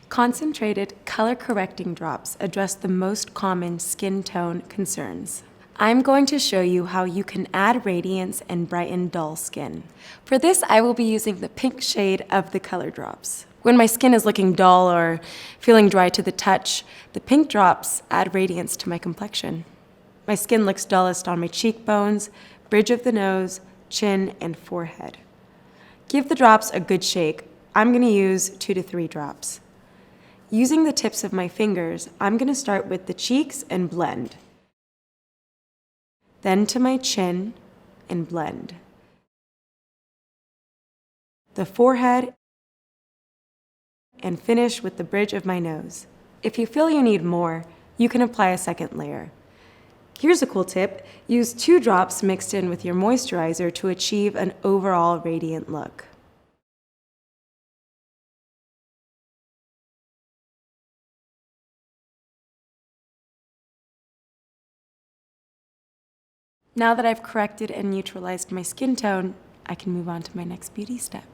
Concentrated color-correcting drops address the most common skin tone concerns. I'm going to show you how you can add radiance and brighten dull skin. For this, I will be using the pink shade of the color drops. When my skin is looking dull or feeling dry to the touch, the pink drops add radiance to my complexion. My skin looks dullest on my cheekbones, bridge of the nose, chin, and forehead. Give the drops a good shake. I'm going to use 2 to 3 drops. Using the tips of my fingers, I'm going to start with the cheeks and blend. Then to my chin and blend. The forehead, and finish with the bridge of my nose. If you feel you need more, you can apply a second layer. Here's a cool tip. Use 2 drops mixed in with your moisturizer to achieve an overall radiant look. Now that I've corrected and neutralized my skin tone, I can move on to my next beauty step.